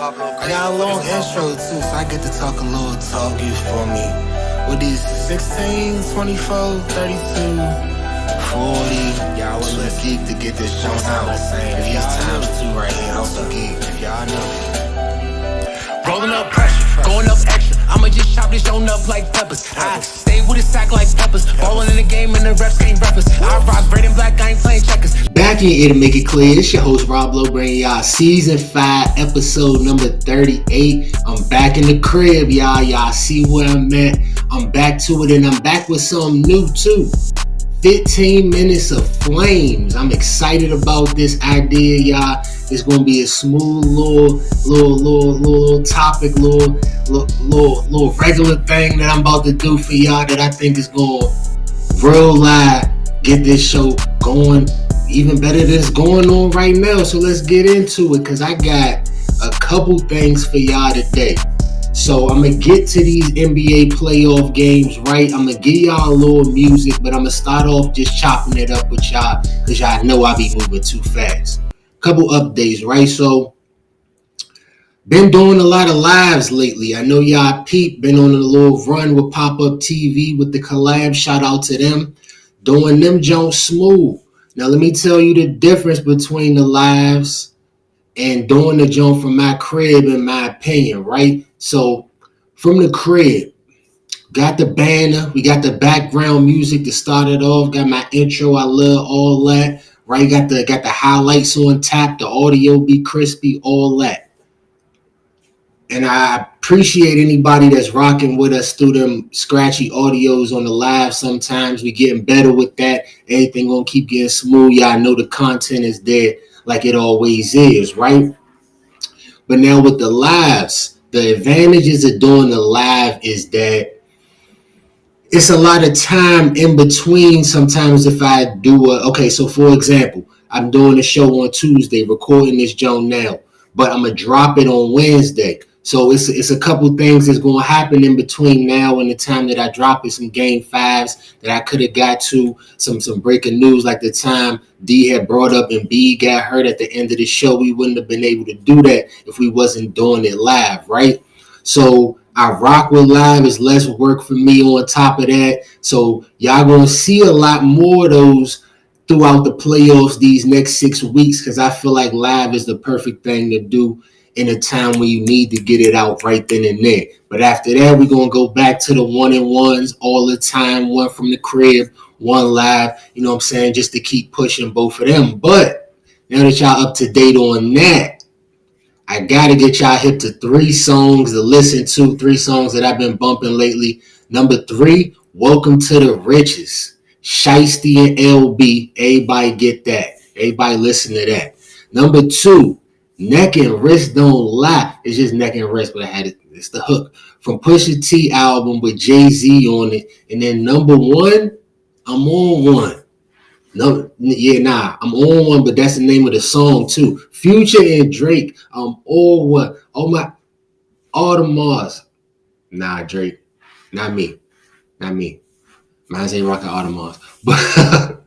I got a long intro too, so I get to talk a little talk, you for me. With these 16, 24, 32, 40, y'all was a geek to get this show out. If these times two right here, I'm so geek, if y'all know. Rolling up pressure, going up extra. I'ma just chop this on up like peppers. I stay with a sack like peppers. Ballin' in the game and the refs can't ref us. I rock red and black, I ain't playing checkers. Back in here to make it clear, it's your host Rob Lowe bringing y'all season 5, episode number 38. I'm back in the crib, y'all. Y'all see where I'm at. I'm back to it, and I'm back with something new too. 15 Minutes of Flames. I'm excited about this idea, y'all. It's gonna be a smooth little topic, little regular thing that I'm about to do for y'all that I think is gonna real live get this show going even better than it's going on right now. So let's get into it, because I got a couple things for y'all today. So I'm going to get to these NBA playoff games, right? I'm going to give y'all a little music, but I'm going to start off just chopping it up with y'all, because y'all know I be moving too fast. Couple updates, right? So been doing a lot of lives lately. I know y'all peep, been on a little run with Pop-Up TV with the collab. Shout out to them. Doing them jumps smooth. Now let me tell you the difference between the lives and doing the jump from my crib, in my opinion, right? So from the crib, got the banner, we got the background music to start it off, got my intro, I love all that, right? Got the highlights on tap, the audio be crispy, all that. And I appreciate anybody that's rocking with us through them scratchy audios on the live. Sometimes we getting better with that. Everything gonna keep getting smooth. Y'all know the content is there like it always is, right? But now with the lives, the advantages of doing the live is that it's a lot of time in between. Sometimes if I do so for example, I'm doing a show on Tuesday, recording this joint now, but I'm gonna drop it on Wednesday. So it's a couple things that's going to happen in between now and the time that I drop it. Some game fives that I could have got to, some breaking news like the time D had brought up and B got hurt at the end of the show. We wouldn't have been able to do that if we wasn't doing it live, right? So I rock with live. It's less work for me on top of that. So y'all going to see a lot more of those throughout the playoffs these next 6 weeks, because I feel like live is the perfect thing to do in a time when you need to get it out right then and there. But after that, we're going to go back to the 1-and-1s all the time, one from the crib, one live, you know what I'm saying, just to keep pushing both of them. But now that y'all up to date on that, I got to get y'all hip to 3 songs to listen to, 3 songs that I've been bumping lately. Number 3, Welcome to the Riches. Shiesty and LB, everybody get that. Everybody listen to that. Number 2, Neck and Wrist Don't Lie. It's just Neck and Wrist, but I had it. It's the hook from Pusha T album with Jay-Z on it. And then number 1, I'm on one. No, yeah, I'm on one, but that's the name of the song too. Future and Drake. I'm all what? All the Mars. Nah, Drake. Not me. Mine ain't rocking all the Mars. But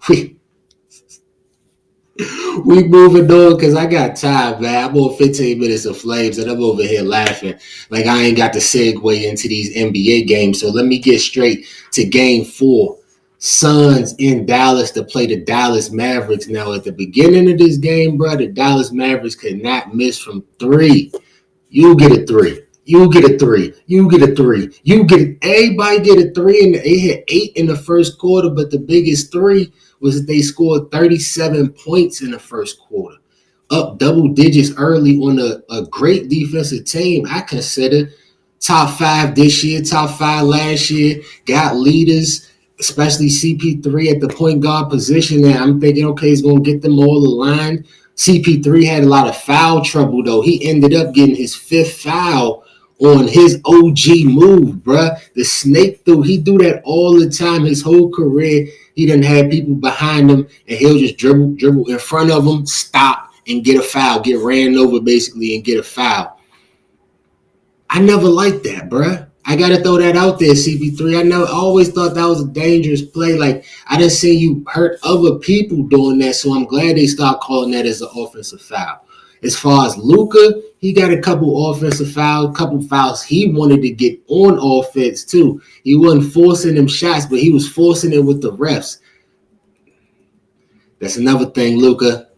we moving on, because I got time, man. I'm on 15 Minutes of Flames, and I'm over here laughing like I ain't got the segue into these NBA games. So let me get straight to game 4. Suns in Dallas to play the Dallas Mavericks. Now, at the beginning of this game, bro, the Dallas Mavericks could not miss from 3. You get a 3. You get a 3. You get a 3. Everybody get a 3, and they hit 8 in the first quarter, but the biggest 3 was that they scored 37 points in the first quarter. Up double digits early on a great defensive team. I consider top 5 this year, top 5 last year. Got leaders, especially CP3 at the point guard position. And I'm thinking, okay, he's going to get them all aligned. CP3 had a lot of foul trouble, though. He ended up getting his 5th foul on his OG move, bruh. The snake through. He do that all the time. His whole career, he done had people behind him, and he'll just dribble in front of him, stop, and get a foul, get ran over basically, and get a foul. I never liked that, bruh. I got to throw that out there, CP3. I always thought that was a dangerous play. Like, I didn't see you hurt other people doing that, so I'm glad they stopped calling that as an offensive foul. As far as Luka, he got a couple offensive fouls, couple fouls he wanted to get on offense too. He wasn't forcing them shots, but he was forcing it with the refs. That's another thing, Luka.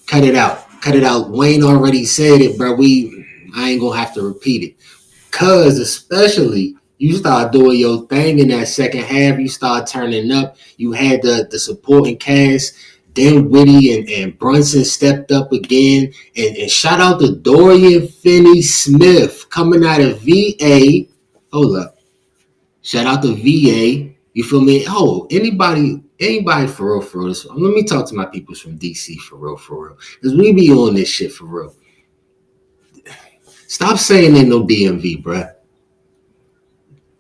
Cut it out. Cut it out. Wayne already said it, bro. I ain't gonna have to repeat it. Cause especially you start doing your thing in that second half, you start turning up. You had the supporting cast. Then Whitty and Brunson stepped up again. And shout out to Dorian Finney-Smith coming out of VA. Hold up. Shout out to VA. You feel me? Oh, anybody for real, for real. Let me talk to my people from DC for real. Because we be on this shit for real. Stop saying ain't no DMV, bruh.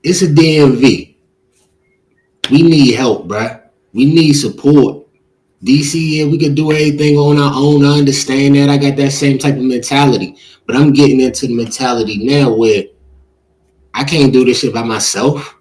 It's a DMV. We need help, bruh. We need support. DC, yeah, we can do everything on our own. I understand that. I got that same type of mentality. But I'm getting into the mentality now where I can't do this shit by myself.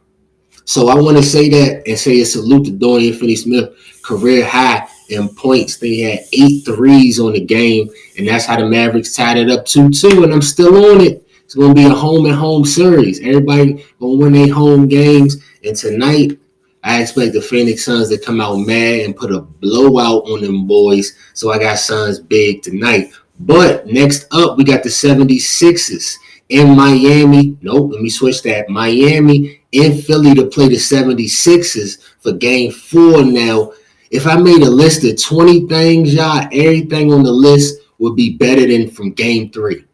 So I want to say that and say a salute to Dorian Finney-Smith, career high in points. They had 8 threes on the game, and that's how the Mavericks tied it up 2-2, and I'm still on it. It's going to be a home-and-home series. Everybody going to win their home games, and tonight I expect the Phoenix Suns to come out mad and put a blowout on them boys, so I got Suns big tonight. But next up, we got the 76ers in Miami. Nope, let me switch that. Miami in Philly to play the 76ers for game 4 now. If I made a list of 20 things, y'all, everything on the list would be better than from game 3.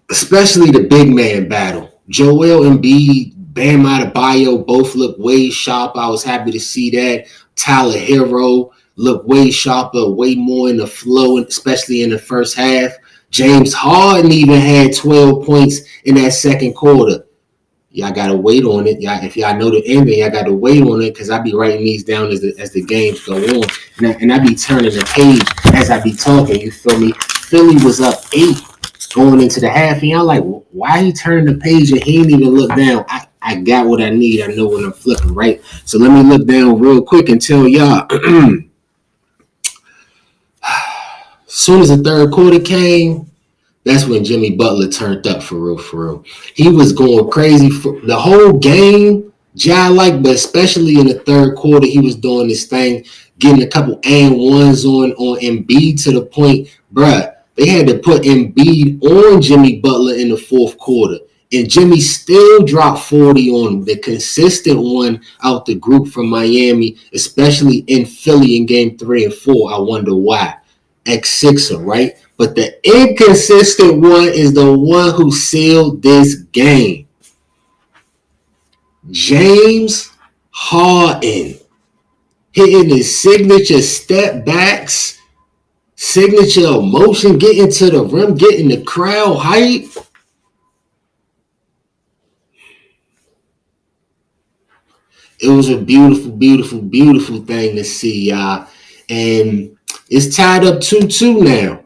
Especially the big man battle. Joel Embiid, Bam Adebayo both look way sharp. I was happy to see that. Tyler Hero looked way sharper, way more in the flow, especially in the first half. James Harden even had 12 points in that second quarter. Y'all got to wait on it. If y'all know the ending, y'all got to wait on it because I be writing these down as the games go on. And I be turning the page as I be talking, you feel me? Philly was up 8 going into the half, and y'all like, why he turning the page and he didn't even look down? I got what I need. I know when I'm flipping, right? So let me look down real quick and tell y'all. As soon as the third quarter came, that's when Jimmy Butler turned up for real. He was going crazy for the whole game, but especially in the third quarter, he was doing this thing, getting a couple and ones on Embiid to the point, bruh, they had to put Embiid on Jimmy Butler in the fourth quarter. And Jimmy still dropped 40 on him, the consistent one out the group from Miami, especially in Philly in game 3 and 4. I wonder why. Ex-Sixer, right? But the inconsistent one is the one who sealed this game. James Harden hitting his signature step backs, signature motion, getting to the rim, getting the crowd hype. It was a beautiful thing to see, y'all. And it's tied up 2-2 now.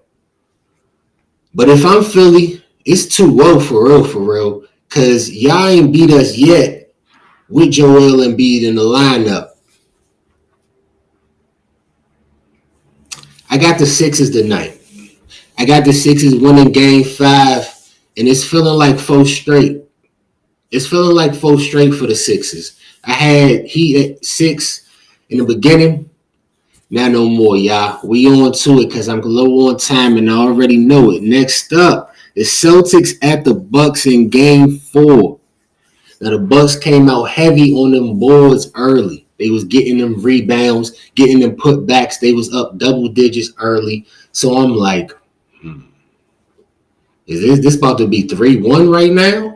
But if I'm Philly, it's 2-0 for real. Because y'all ain't beat us yet with Joel Embiid in the lineup. I got the Sixers tonight. I got the Sixers winning game 5. And it's feeling like 4 straight. It's feeling like 4 straight for the Sixers. I had Heat at 6 in the beginning. Now no more, y'all. We on to it because I'm low on time and I already know it. Next up, the Celtics at the Bucks in game 4. Now the Bucks came out heavy on them boards early. They was getting them rebounds, getting them putbacks. They was up double digits early. So I'm like, is this about to be 3-1 right now?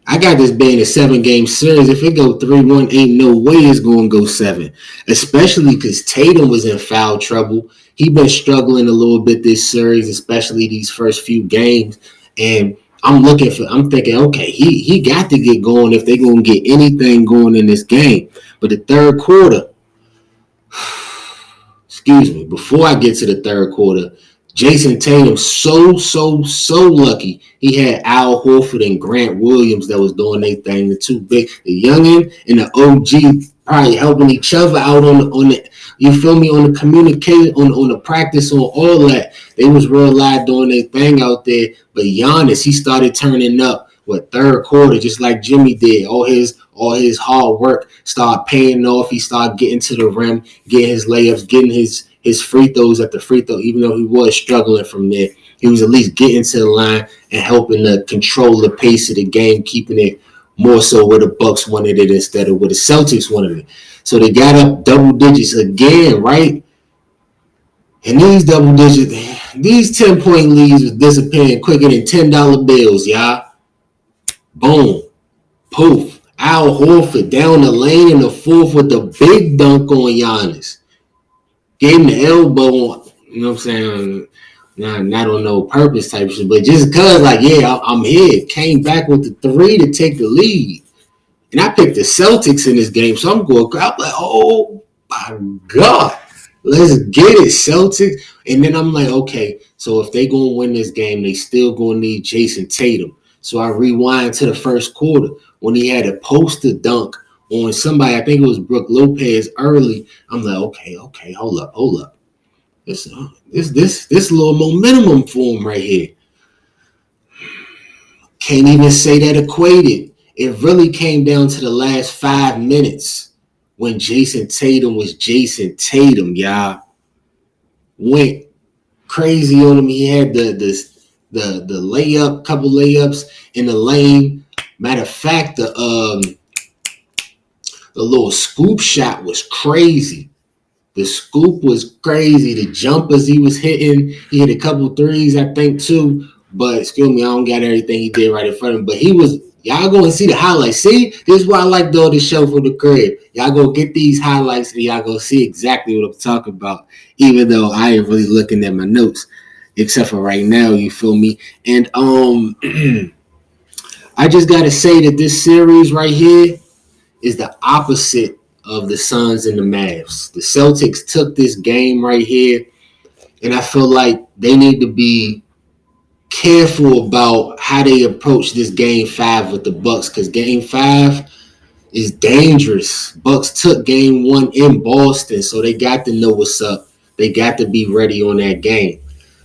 I got this being a 7-game series. If it go 3-1, ain't no way it's going to go 7. Especially because Tatum was in foul trouble. He been struggling a little bit this series, especially these first few games. And I'm thinking, okay, he got to get going if they're going to get anything going in this game. But the third quarter, before I get to the third quarter, Jason Tatum so lucky he had Al Horford and Grant Williams that was doing their thing. The two big, the youngin and the OG probably helping each other out on You feel me? On the communication, on the practice, on all that. They was real live doing their thing out there. But Giannis, he started turning up third quarter, just like Jimmy did. All his hard work started paying off. He started getting to the rim, getting his layups, getting his free throws at the free throw, even though he was struggling from there. He was at least getting to the line and helping to control the pace of the game, keeping it more so where the Bucks wanted it instead of where the Celtics wanted it. So they got up double digits again, right? And these 10-point leads was disappearing quicker than $10 bills, y'all. Boom. Poof. Al Horford down the lane in the fourth with the big dunk on Giannis. Gave him the elbow, you know what I'm saying? Not on no purpose type shit, but just because, like, yeah, I'm here. Came back with the three to take the lead. And I picked the Celtics in this game, so I'm like, oh, my God. Let's get it, Celtics. And then I'm like, okay, so if they going to win this game, they still going to need Jason Tatum. So I rewind to the first quarter when he had a poster dunk on somebody. I think it was Brook Lopez early. I'm like, okay, hold up. This little momentum for him right here. Can't even say that equated. It really came down to the last 5 minutes when Jason Tatum was Jason Tatum, y'all. Went crazy on him. He had the layup, couple layups in the lane. Matter of fact, the little scoop shot was crazy. The scoop was crazy. The jumpers he was hitting. He hit a couple threes, I think, too. But, excuse me, I don't got everything he did right in front of him. But y'all go and see the highlights. See? This is why I like doing this show from the crib. Y'all go get these highlights and y'all go see exactly what I'm talking about. Even though I ain't really looking at my notes. Except for right now, you feel me? And I just got to say that this series right here is the opposite of the Suns and the Mavs. The Celtics took this game right here, and I feel like they need to be careful about how they approach this Game 5 with the Bucks, because Game 5 is dangerous. Bucks took Game 1 in Boston, so they got to know what's up. They got to be ready on that game.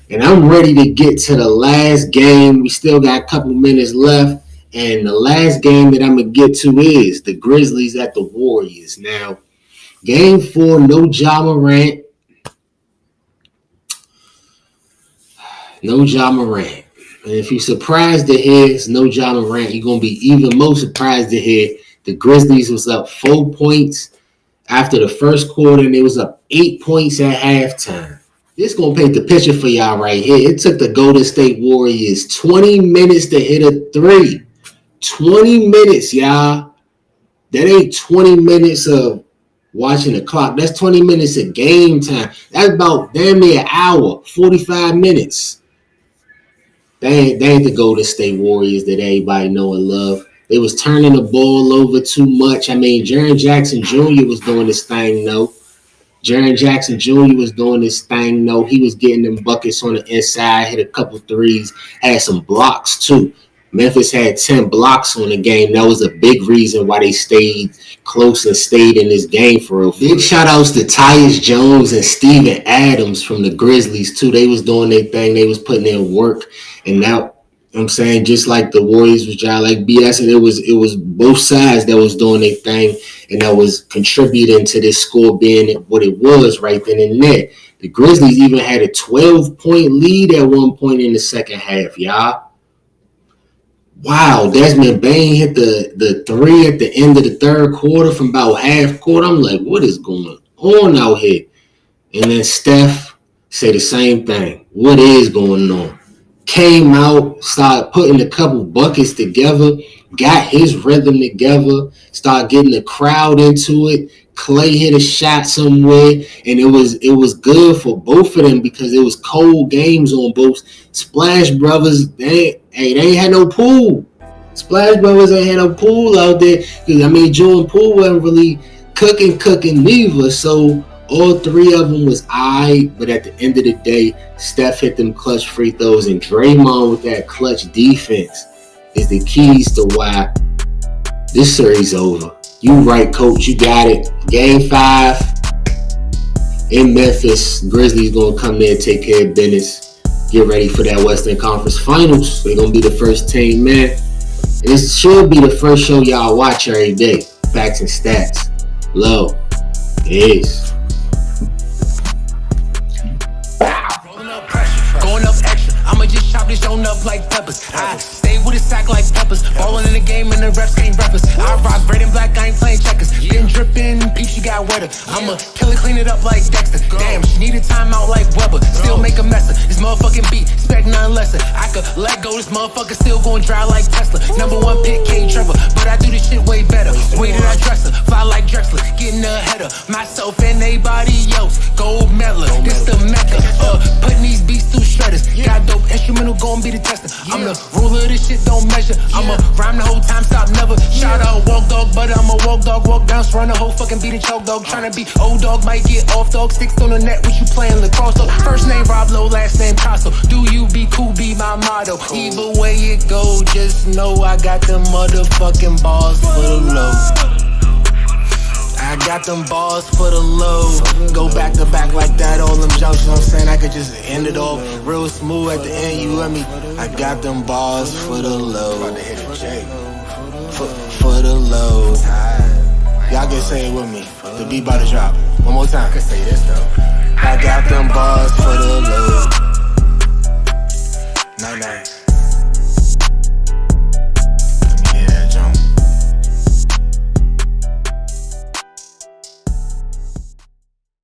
And I'm ready to get to the last game. We still got a couple minutes left. And the last game that I'm going to get to is the Grizzlies at the Warriors. Now, Game 4, no Ja Morant. No Ja Morant. And if you're surprised to hear it's no Ja Morant, you're going to be even more surprised to hear the Grizzlies was up 4 points after the first quarter, and it was up 8 points at halftime. This is going to paint the picture for y'all right here. It took the Golden State Warriors 20 minutes to hit a three. 20 minutes, y'all. That ain't 20 minutes of watching the clock. That's 20 minutes of game time. That's about damn near an hour, 45 minutes. They ain't the Golden State Warriors that everybody know and love. They was turning the ball over too much. I mean, Jaren Jackson Jr. was doing this thing, though. Jaren Jackson Jr. was doing this thing, though. He was getting them buckets on the inside, hit a couple threes, had some blocks, too. Memphis had 10 blocks on the game. That was a big reason why they stayed close and stayed in this game for real. Big shout outs to Tyus Jones and Steven Adams from the Grizzlies, too. They was doing their thing. They was putting in work. And now, I'm saying, just like the Warriors was trying, like BS, and it was both sides that was doing their thing and that was contributing to this score being what it was right then and there. The Grizzlies even had a 12-point lead at one point in the second half, y'all. Wow, Desmond Bane hit the three at the end of the third quarter from about half court. I'm like, what is going on out here? And then Steph say the same thing. What is going on? Came out, started putting a couple buckets together, got his rhythm together, started getting the crowd into it. Clay hit a shot somewhere, and it was good for both of them because it was cold games on both. Splash Brothers, they ain't had no pool. Splash Brothers ain't had no pool out there. Because, I mean, Jordan Poole wasn't really cooking neither. So all three of them was aight. But at the end of the day, Steph hit them clutch free throws. And Draymond with that clutch defense is the keys to why this series over. You right, coach. You got it. Game 5. in Memphis. Grizzlies gonna come there and take care of business. Get ready for that Western Conference Finals. They're gonna be the first team, man. And this should be the first show y'all watch every day. Facts and stats. Low. Peace. Going up extra, I'ma just chop this on up like peppers. I stay with a sack like peppers. Ballin' in the game and the refs can't rep us. I rock red and black, I ain't playing checkers. Been drippin', peach, she got wetter. I'ma kill it, clean it up like Dexter. Damn, she need a timeout like Weber. Still make a mess of this motherfucking beat, expect none lesser. I could let go, this motherfucker still gon' dry like Tesla. Number one pick, K Trevor, but I do this shit way better. Way that I dress her, fly like Drexler, getting ahead of myself and anybody else. Gold medal, this the mecca. Putting these beats through shredders. Got dope instrumental, gon' be the tester. I'm the ruler, this shit don't measure. I'ma rhyme the whole time, stop never. Shout out walk dog, but I'm a walk dog, walk down, run the whole fucking beat and choke dog. Tryna be old dog, might get off dog. Sticks on the net, what you playing lacrosse dog. First name Rob Lowe, last name Casso. Do you be cool, be my motto. Either way it go, just know I got them motherfucking balls for the low. I got them balls for the low. Go back to back like that, all them jumps, you know what I'm saying? I could just end it off real smooth at the end, you let me. I got them balls for the low. For the low. Y'all can say it with me. The beat about to drop. One more time. I can say this though. I got them balls for the low. Night night.